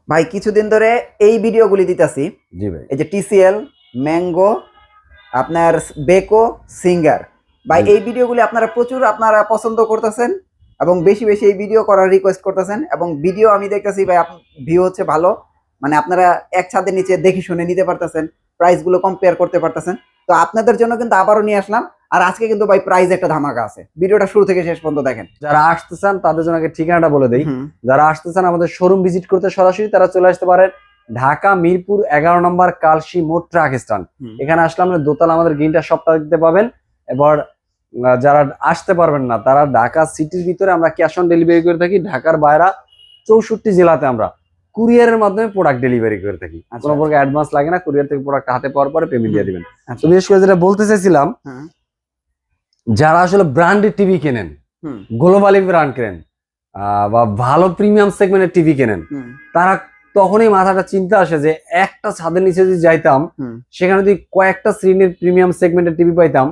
ভাই কিছুদিন ধরে এই ভিডিওগুলি দিতেছি। জি ভাই। এই যে টিসিএল, ম্যাঙ্গো, আপনার বেকো, সিঙ্গার ভাই, জি। এই ভিডিওগুলি আপনারা প্রচুর পছন্দ করতেছেন এবং বেশি বেশি এই ভিডিও করার রিকোয়েস্ট করতেছেন এবং ভিডিও আমি দেখতেছি ভাই ভিউ হচ্ছে ভালো, মানে আপনারা এক ছাদের নিচে দেখে শুনে নিতে পারতেছেন, প্রাইস গুলো কম্পেয়ার করতে পারতেছেন। তো আপনাদের জন্য কিন্তু আবারও নিয়ে আসলাম, আর আজকে কিন্তু ভাই প্রাইস একটা ধামাকা আছে, ভিডিওটা শুরু থেকে শেষ পর্যন্ত দেখেন। যারা আসতে চান তাদের জন্য আগে ঠিকানাটা বলে দেই। হুম, যারা আসতে চান আমাদের শোরুম ভিজিট করতে সরাসরি তারা চলে আসতে পারেন ঢাকা মিরপুর 11 নম্বর কালশি মোট ট্রাক স্ট্যান্ড। হুম। এখানে আসলে আমরা দোতলা আমাদের গ্রিনটা শপটা দিতে পাবেন। এবার যারা আসতে পারবেন না তারা ঢাকা সিটির ভিতরে আমরা ক্যাশ অন ডেলিভারি করে থাকি। ঢাকার বাইরে 64 জেলাতে আমরা কুরিয়ারের মাধ্যমে প্রোডাক্ট ডেলিভারি করে থাকি। কোনো প্রকার অ্যাডভান্স লাগে না, কুরিয়ার থেকে প্রোডাক্ট হাতে পাওয়ার পরে পেমেন্ট দিয়ে দিবেন। তো বিশেষ করে যেটা বলতে চাইছিলাম, যারা আসলে ব্র্যান্ডেড টিভি কেনেন, গ্লোবালি ব্র্যান্ড কেনেন বা ভালো প্রিমিয়াম সেগমেন্টের টিভি কেনেন, তারা তখনই মাথাটা চিন্তা আসে যে একটা ছাদের নিচে যদি যাইতাম, সেখানে যদি কয়েকটা শ্রেণীর প্রিমিয়াম সেগমেন্টের টিভি পাইতাম,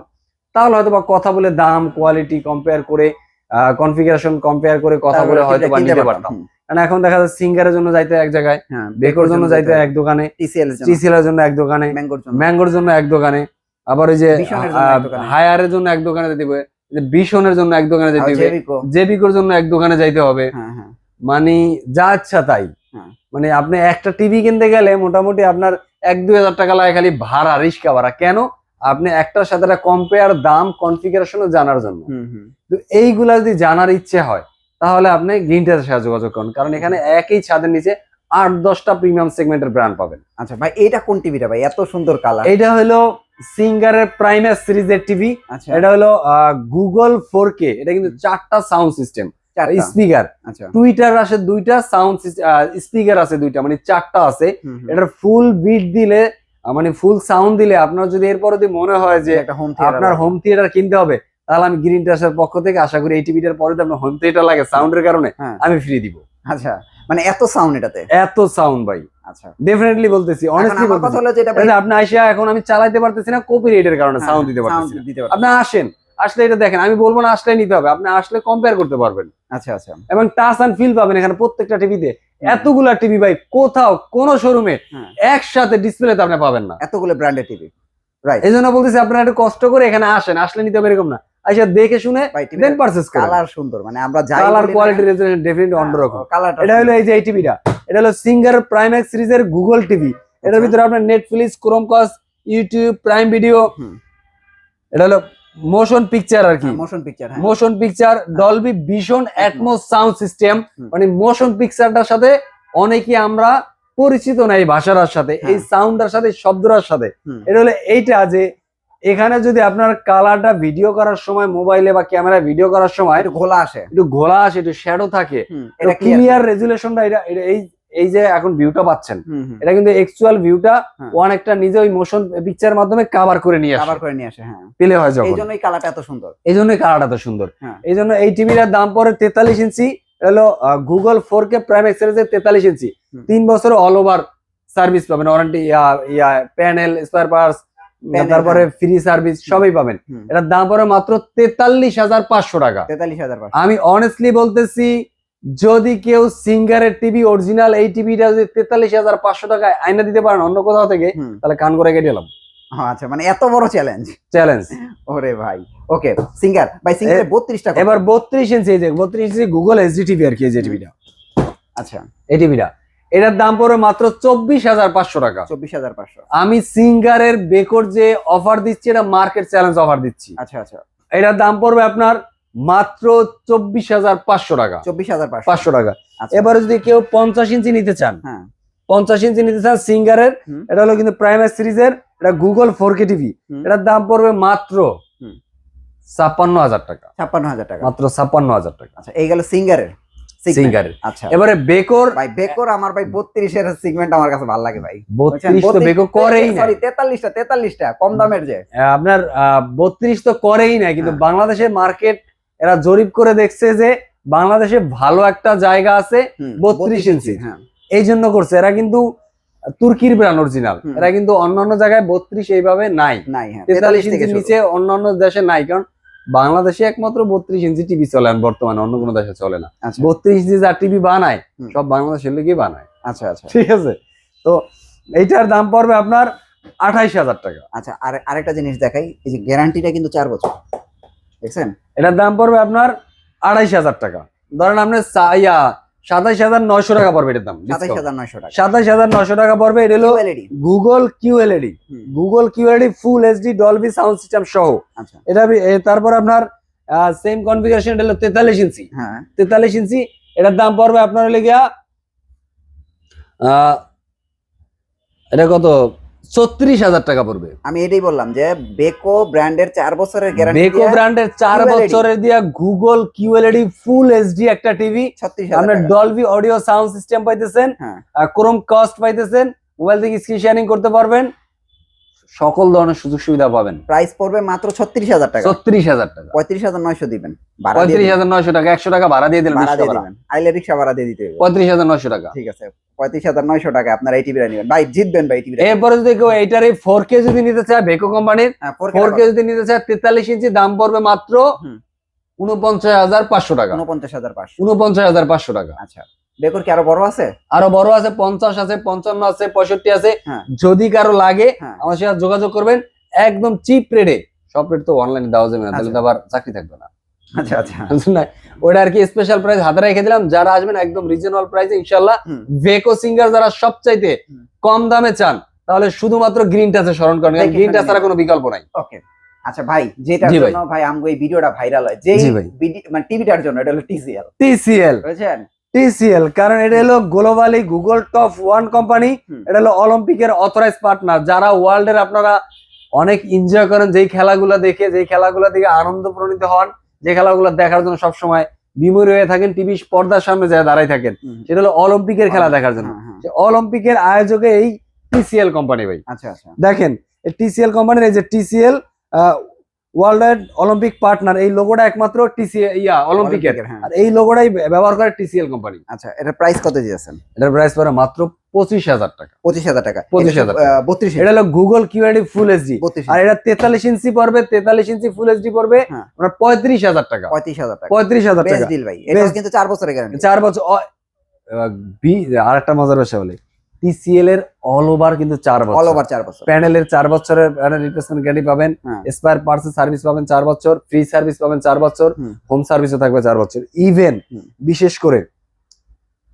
তাহলে হয়তো বা কথা বলে দাম কোয়ালিটি কম্পেয়ার করে কনফিগারেশন কম্পেয়ার করে কথা বলে হয়তো বা নিতে পারতাম। কারণ এখন দেখা যাচ্ছে সিঙ্গারের জন্য যাইতে এক জায়গায়, বেকোর জন্য যাইতে এক দোকানে, টিসিএল এর জন্য এক দোকানে, ম্যাঙ্গোর জন্য এক দোকানে, আবার ওই যে হায়ারের জন্য এক দোকানে যেতে হবে, বিশনের জন্য এক দোকানে যেতে হবে, জেবিকোর জন্য এক দোকানে যাইতে হবে। মানে যা ইচ্ছা তাই। মানে আপনি একটা টিভি কিনতে গেলে মোটামুটি আপনার 1-2 হাজার টাকা লাগে খালি ভাড়া, রিক্সা ভাড়া। কেন? আপনি একটার সাথে একটা কম্পেয়ার দাম কনফিগারেশন জানার জন্য। তো এইগুলা যদি জানার ইচ্ছে হয় তাহলে আপনি গ্রিনটার সাথে যোগাযোগ করুন, কারণ এখানে একই ছাদের নিচে 8-10টা প্রিমিয়াম সেগমেন্টের ব্র্যান্ড পাবেন। আচ্ছা ভাই, এটা কোন টিভিটা ভাই, এত সুন্দর কালার? এটা হলো সিঙ্গারের প্রাইমার সিরিজের টিভি। এটা হলো গুগল 4K। এটা কিন্তু 4টা সাউন্ড সিস্টেম, স্পিকার, টুইটার আছে 2টা, সাউন্ড স্পিকার আছে 2টা, মানে 4টা আছে। এটার ফুল বিট দিলে, মানে ফুল সাউন্ড দিলে, আপনার যদি এরপর যদি মনে হয় যে আপনার হোম থিয়েটার কিনতে হবে, তাহলে আমি গ্রিন টাসের পক্ষ থেকে আশা করি এই টিভিটার পরে আপনার হোম থিয়েটার লাগে সাউন্ডের কারণে, আমি ফ্রি দিব। আচ্ছা, মানে এত সাউন্ড এটাতে? এত সাউন্ড ভাই। আচ্ছা, ডেফিনেটলি বলতেছি, অনেস্টলি বলতেছি। আপনি আইসা এখন আমি চালাইতে পারতেছি না, কপিরাইটের কারণে সাউন্ড দিতে পারতেছি না। আপনি আসেন, আসলে এটা দেখেন, আমি বলবো না আসলে নিতে হবে, আপনি আসলে কম্পেয়ার করতে পারবেন। আচ্ছা আচ্ছা, এবং টাচ এন্ড ফিল পাবেন এখানে প্রত্যেকটা টিভিতে। এতগুলা টিভি ভাই কোথাও কোন শোরুমে একসাথে ডিসপ্লেতে আপনি পাবেন না, এতগুলো ব্র্যান্ডেড টিভি। রাইট, এই জন্য বলতেছি আপনারা একটু কষ্ট করে এখানে আসেন, আসলে নিতে হবে এরকম না, আইসা দেখে শুনে দেন পারচেজ করেন। কালার সুন্দর, মানে আমরা যাই কালার কোয়ালিটি রেজুলেশন ডেফিনেটলি অন্যরকম। এটা হলো এই যে এই টিভিটা, এটা হলো সিঙ্গার প্রাইম্যাক্স সিরিজের গুগল টিভি। এটার ভিতরে আপনার Netflix, Chromecast, YouTube, Prime video, এটা হলো মোশন পিকচার আর কি, motion picture, Dolby vision, atoms sound system. মানে মোশন পিকচারটার সাথে অনেকে আমরা পরিচিত না, এই ভাষার সাথে, এই সাউন্ডের সাথে, শব্দটার সাথে। এটা হলো এইটা যে এখানে যদি আপনার কালারটা ভিডিও করার সময়, মোবাইলে বা ক্যামেরায় ভিডিও করার সময় একটু ঘোলা আসে, একটু শ্যাডো থাকে, এটা ক্লিয়ার রেজুলেশনটা, এটা এই যে এখন ভিউটা পাচ্ছেন, এটা কিন্তু অ্যাকচুয়াল ভিউটা অনেকটা নিজে ওই মোশন পিকচারের মাধ্যমে কভার করে নিয়ে আসে। পেলে হয় যখন, এইজন্যই কালারটা এত সুন্দর, এইজন্যই কালারটা এত সুন্দর। এইজন্য এই টিভিটার দাম পড়ে 43 ইঞ্চি। হলো গুগল 4K প্রাইম্যাক্স সিরিজের 43 ইঞ্চি, 3 বছর অল ওভার সার্ভিস পাবেন, ওয়ারেন্টি, প্যানেল, স্পেয়ার পার্টস, তারপরে ফ্রি সার্ভিস সবই পাবেন। এটার দাম পড়ে মাত্র 43,500 টাকা। 43,500। আমি অনেস্টলি বলতেছি, যদি কেউ সিঙ্গারের টিভি অরিজিনাল এই টিভিটা যদি 43,500 টাকায় আইনা দিতে পারেন অন্য কোথাও থেকে, তাহলে কান করে কেটে এলাম। আচ্ছা, মানে এত বড় চ্যালেঞ্জ। ওরে ভাই, ওকে সিঙ্গার ভাই, সিঙ্গার 32 টাকা। এবার 32 ইঞ্চি, এই যে 32 ইঞ্চি গুগল এইচডি টিভি আর কি, এই যে টিভিটা। আচ্ছা, এই টিভিটা, এটার দাম পড়ে মাত্র 24,500 টাকা। 24,500। আমি সিঙ্গারের বেকর যে অফার দিচ্ছি, এটা মার্কেট চ্যালেঞ্জ অফার দিচ্ছি। আচ্ছা আচ্ছা, এটার দাম পড়বে আপনার মাত্র 24,500 টাকা। 24,500 টাকা। এবারে যদি কেউ 50 ইঞ্চি নিতে চান, 50 ইঞ্চি নিতে চান সিঙ্গারের, এটা হলো কিন্তু প্রাইমারি সিরিজের, এটা গুগল 4K টিভি, এটার দাম পড়বে মাত্র 56,000 টাকা। 56,000 টাকা, মাত্র 56,000 টাকা। আচ্ছা, এই গেল সিঙ্গারের। আচ্ছা, এবারে বেকর ভাই, বেকর আমার ভাই 32 এর সেগমেন্ট আমার কাছে ভালো লাগে ভাই। 32 তো বেকর করেই না, সরি 43টা কম দামের যে আপনার 32 তো করেই না, কিন্তু বাংলাদেশের মার্কেট এরা জরিপ করে দেখছে যে বাংলাদেশে ভালো একটা জায়গা আছে 32 ইঞ্চি, এই জন্য করছে। এরা কিন্তু তুর্কির ব্র্যান্ড অরিজিনাল, এরা কিন্তু অন্যান্য জায়গায় 32 এইভাবে নাই। 43 ইঞ্চির নিচে অন্যান্য দেশে নাই, কারণ বাংলাদেশে একমাত্র 32 ইঞ্চি টিভি চলে বর্তমানে, অন্য কোনো দেশে চলে না। 32 ইঞ্চি যা টিভি বানায় সব বাংলাদেশের লোকই বানায়। আচ্ছা আচ্ছা ঠিক আছে, তো এইটার দাম পড়বে আপনার 28,000 টাকা। আচ্ছা, আর আরেকটা জিনিস দেখাই, এই যে গ্যারান্টিটা কিন্তু 4 বছর, দেখছেন? এটার দাম পড়বে আপনার 28,000 টাকা। ধরেন আপনি 27,900 টাকা পড়বে এটার দাম, 27,900 টাকা। 27,900 টাকা পড়বে। এটা হলো QLED। Google QLED, Google QLED ফুল এইচডি ডলবি সাউন্ড সিস্টেম সহ। আচ্ছা, এটা তারপর আপনার সেম কনফিগারেশন, এটা হলো 43 ইঞ্চি। হ্যাঁ 43 ইঞ্চি, এটার দাম পড়বে আপনার হলে গিয়া এটা কত 36,000 টাকা পড়বে। আমি এটাই বললাম যে বেকো ব্র্যান্ডের 4 বছরের গ্যারান্টি, বেকো ব্র্যান্ডের 4 QLED বছরের দিয়া গুগল কিউএলইডি ফুল এইচডি একটা টিভি। 36,000 আপনার টাকা। ডলবি অডিও সাউন্ড সিস্টেম পাইতেছেন, হ্যাঁ ক্রোম কাস্ট পাইতেছেন, মোবাইল থেকে স্ক্রিন শেয়ারিং করতে পারবেন, সকল ধরনের সুযোগ সুবিধা পাবেন। প্রাইস পড়বে মাত্র 36,000 টাকা। 36,000 টাকা, 35,900 দিবেন, ভাড়া দিয়ে দিবেন, 35,900 টাকা, 100 টাকা ভাড়া দিয়ে দিলেন, ভাড়া দিয়ে রিক্সা ভাড়া, দিবেন, আইলে রিক্সা ভাড়া দিয়ে দিতে হবে। 35,900 টাকা। ঠিক আছে, 35,900 টাকা আপনারা এই টিভিটা নেবেন ভাই, জিতবেন ভাই টিভিটা। এরপরে যদি কেউ এইটার 4K যদি নিতে চায়, বেকো কোম্পানির হ্যাঁ 4K যদি নিতে চায় 43 ইঞ্চি, দাম পড়বে মাত্র 49,500 টাকা। 49,500। 49,500 টাকা। আচ্ছা, বেকোর কি আরো বড় আছে? আরো বড় আছে, 50 আছে, 55 আছে, 65 আছে। হ্যাঁ যদি কারো লাগে হ্যাঁ আমার সাথে যোগাযোগ করবেন, একদম চিপ রেটে। সব রেট তো অনলাইনে দেওয়া যাবে না, তাহলে তো আবার চাকরি থাকবে না। আচ্ছা আচ্ছা বুঝলেন না? ওটা আর কি স্পেশাল প্রাইস হাতে রেখে দিলাম, যারা আসবেন একদম রিজনেবল প্রাইসে ইনশাআল্লাহ। হুম। ভেকো সিঙ্গার যারা সবচাইতে হুম। কম দামে চান, তাহলে শুধুমাত্র গ্রিন টাচে স্মরণ করেন, কারণ দেখে গ্রিন টাচ শুনে ছাড়া কোনো বিকল্প নাই। ওকে। আচ্ছা ভাই, যেটার জি ভাই। জন্য ভাই আমগো এই ভিডিওটা ভাইরাল হয়, যেই জি ভাই। মানে টিভিটার জন্য, এটা হলো TCL, TCL, বুঝছেন? TCL কারণ এটা হলো গ্লোবালি গুগল টপ 1 কোম্পানি। হুম। এটা হলো অলিম্পিকের অথরাইজ পার্টনার, যারা ওয়ার্ল্ডের আপনারা অনেক এনজয় করেন, যেই খেলাগুলো দেখে, যেই খেলাগুলো দেখে আনন্দ প্রণীত হন, যে খেলাগুলো দেখার জন্য সবসময় বিমূঢ় হয়ে থাকেন, টিভি পর্দার সামনে যায় দাঁড়ায় থাকেন, হুম। সেটা হলো অলিম্পিকের খেলা দেখার জন্য। হ্যাঁ, হ্যাঁ। সে অলিম্পিকের আয়োজকে এই TCL কোম্পানি ভাই। আচ্ছা আচ্ছা দেখেন এই TCL কোম্পানির এই যে TCL ওয়ার্ল্ড অলিম্পিক পার্টনার, এই লোগোটা একমাত্র TCL অলিম্পিকের, হ্যাঁ। আর এই লোগোটাই ব্যবহার করে TCL কোম্পানি। আচ্ছা, এটা প্রাইস কত দিয়েছেন? এটার প্রাইস পড়ে মাত্র 25,000 টাকা। 25,000 টাকা। 25,000 32 এটা হলো গুগল কিউএলইডি ফুল এইচডি, 32 আর এটা 43 ইঞ্চি পড়বে, 43 ইঞ্চি ফুল এইচডি পড়বে হ্যাঁ। আপনার 35,000 টাকা। 35,000 টাকা। 35,000 বেস্ট টাকা ডিল ভাই, এটা Best- কিন্তু 4 বছরের গ্যারান্টি। 4 বছর। আর একটা মজার বিষয় বলি, TCL এর অল ওভার কিন্তু 4 অল বছর। ওভার 4 বছর। প্যানেলের 4 বছরের প্যানেল রিপ্লেসমেন্ট গ্যারান্টি পাবেন, হ্যাঁ। স্পেয়ার পার্টস সার্ভিস পাবেন 4 বছর, ফ্রি সার্ভিস পাবেন 4 বছর, হুম। হোম সার্ভিসও থাকবে 4 বছর। ইভেন হুম। বিশেষ করে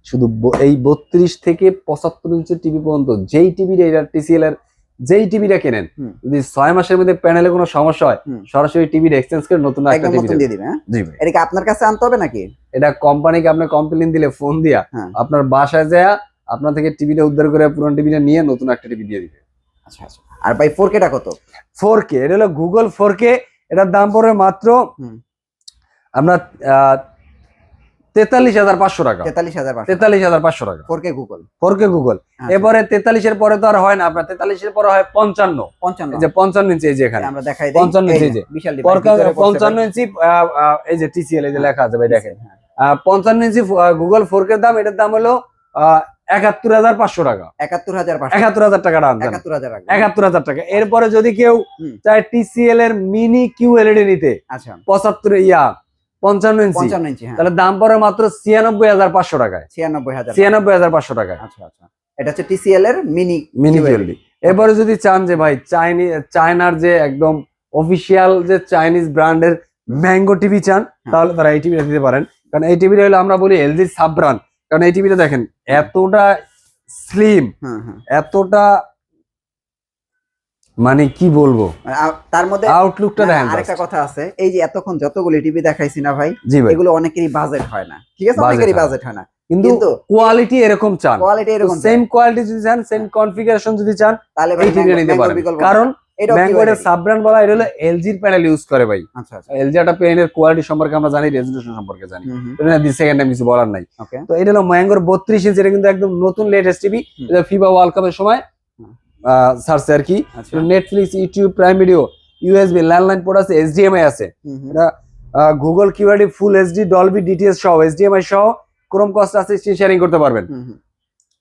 শুধু এই 32 থেকে 75 ইঞ্চি টিভি পর্যন্ত যেই টিভিটা TCL এর যেই টিভিটা কেনেন, হুম। যদি 6 মাসের মধ্যে প্যানেলে কোনো সমস্যা হয়, হুম। সরাসরি টিভির এক্সচেঞ্জ করে নতুন একটা একদম টিভি নতুন দিয়ে দিবেন। হ্যাঁ, জি ভাই। এটা কি আপনার কাছে আনতে হবে নাকি? এটা কোম্পানিকে আপনি কমপ্লেইন দিলে, ফোন দিয়া হ্যাঁ। আপনার বাসায় যায় আপনার থেকে টিভিটা উদ্ধার করে পুরনো টিভিটা নিয়ে নতুন একটা টিভি দিয়ে দিবে। আচ্ছা আচ্ছা। আর ভাই 4K টা কত? 4K, এটা হলো গুগল 4K, এটার দাম পড়বে মাত্র হুম। আপনার 43,500 টাকা। 43,500। 43,500 টাকা 4K গুগল। 4K Google. এরপরে 43 এর পরে তো আর হয় না, আপনার 43 এর পরে হয় 55, 55। এই যে 55 ইঞ্চি, এই যে এখানে আমরা দেখাই দেই। 55 ইঞ্চি, এই যে বিশাল ডিভাইস। 55 ইঞ্চি, এই যে TCL এই যে লেখা আছে ভাই, দেখেন হ্যাঁ। 55 ইঞ্চি গুগল 4K এর দাম, এটার দাম হলো 71,500 টাকা। 71,500। 71,000 টাকা দাম, 71,000 টাকা। 71,000 টাকা। এরপরে যদি কেউ হুম। চায় TCL এর মিনি কিউএলইডি নিতে, আচ্ছা 55 ইঞ্চি, 55 ইঞ্চি। হ্যাঁ, তাহলে দাম পড়ে মাত্র 96,500 টাকায়। 96,000। 96,500 টাকায় আচ্ছা আচ্ছা। এটা হচ্ছে TCL এর মিনি মিনি কিউএলইডি। এরপরে যদি চান যে ভাই চায়নার যে একদম অফিসিয়াল যে চাইনিজ ব্র্যান্ডের ম্যাঙ্গো টিভি চান, তাহলে তারা এই টিভিটা দিতে পারেন। কারণ এই টিভিটা হলো আমরা বলি LG সাব ব্র্যান্ড, কারণ এই টিভিটা দেখেন এতটা স্লিম, হুম হুম। এতটা মানে কি বলবো, তার মধ্যে আউটলুকটা দেখেন। আরেকটা কথা আছে, এই যে এতক্ষণ যতগুলো টিভি দেখাইছি না ভাই, জি ভাই, এগুলো অনেকেরই বাজেট হয় না, ঠিক আছে? Budget অনেকেরই হয় না। বাজেট হয় না, কিন্তু কিন্তু কোয়ালিটি এরকম চান, কোয়ালিটি এরকম সেম কোয়ালিটি যদি চান, সেম কনফিগারেশন যদি চান, তাহলে এই টিভিটা নিতে পারেন। কারণ ম্যাঙ্গোর সাব ব্র্যান্ড বলা, এটা হলো LG এর প্যানেল ইউজ করে ভাই। আচ্ছা আচ্ছা। LG একটা প্যানেলের কোয়ালিটি সম্পর্কে আমরা জানি, রেজোলিউশন সম্পর্কে জানি, হুম হুম। এটা দি সেকেন্ড টাইম কিছু বলার নাই। ওকে। তো এটা হলো ম্যাঙ্গোর 32 ইঞ্চি, এটা কিন্তু একদম নতুন লেটেস্ট টিভি, এটা ফিফা ওয়ার্ল্ড কাপের সময় সার্চে আর কি। আচ্ছা। Netflix, YouTube, Prime Video, USB, landline port আছে, HDMI আছে, হুম হুম। এটা গুগল কিউআরডি ফুল এইচডি ডলবি ডিটিএস সহ, HDMI সহ, ক্রোম কাস্ট আছে, স্ক্রিন শেয়ারিং করতে পারবেন। হুম হুম।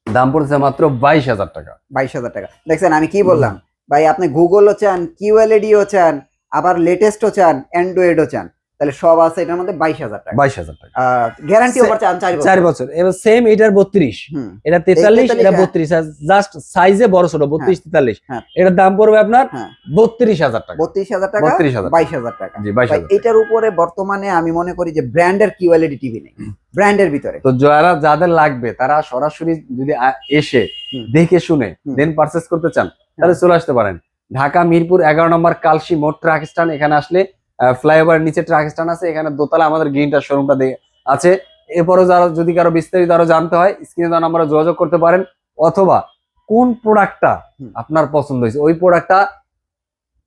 দাম পড়ছে মাত্র 22,000 টাকা। 22,000 টাকা। দেখছেন আমি কি বললাম ভাই, আপনি গুগলও চান, কিউএলইডিও চান, আবার লেটেস্টও চান, অ্যান্ড্রয়েডও চান, তাহলে সব আছে এটার মধ্যে 22,000 টাকা। 22,000 টাকা। গ্যারান্টি ওভার চান 4 বছর। 4 বছর। এবার সেম এটার 32, হুম। এটা 43, 43, এটা হ্যাঁ। 32, জাস্ট সাইজে বড় ছোট 32, 43। হ্যাঁ। এটার দাম পড়বে আপনার হ্যাঁ। 32,000 টাকা। 32,000 টাকা, 32,000 22,000 টাকা। জি, ভাই 22,000 এটার উপরে বর্তমানে আমি মনে করি যে ব্র্যান্ডের কিউএলইডি টিভি নেই, ব্র্যান্ডের ভিতরে। তো যাদের লাগবে তারা সরাসরি যদি এসে হুম। দেখে শুনে হুম। দেন পারচেজ করতে চান তাহলে চলে আসতে পারেন। ঢাকা মিরপুর 11 নম্বর কালশি মোড় ট্রাক স্ট্যান্ড, এখানে আসলে ফ্লাইওভার নিচে ট্রাক স্ট্যান্ড আছে, এখানে দোতলা আমাদের গ্রিনটার শোরুমটা আছে। এরপরও যারা যদি কারো বিস্তারিত আরো জানতে হয় স্ক্রিনে দেওয়া নাম্বারে যোগাযোগ করতে পারেন, অথবা কোন প্রোডাক্টটা আপনার পছন্দ হয়েছে ওই প্রোডাক্টটা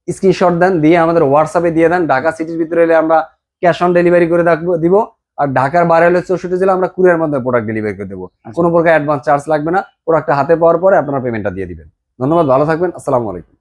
স্ক্রিনশট দেন, দিয়ে আমাদের হোয়াটসঅ্যাপে দিয়ে দেন। ঢাকা সিটির ভিতরে এলে আমরা ক্যাশ অন ডেলিভারি করে দিব, আর ঢাকার বাইরে হলে 64 জেলা আমরা কুরিয়ার মাধ্যমে প্রোডাক্ট ডেলিভারি করে দেবো। কোনো প্রকার অ্যাডভান্স চার্জ লাগবে না, প্রোডাক্টটা হাতে পাওয়ার পরে আপনারা পেমেন্টটা দিয়ে দিবেন। ধন্যবাদ, ভালো থাকবেন, আসসালামু আলাইকুম।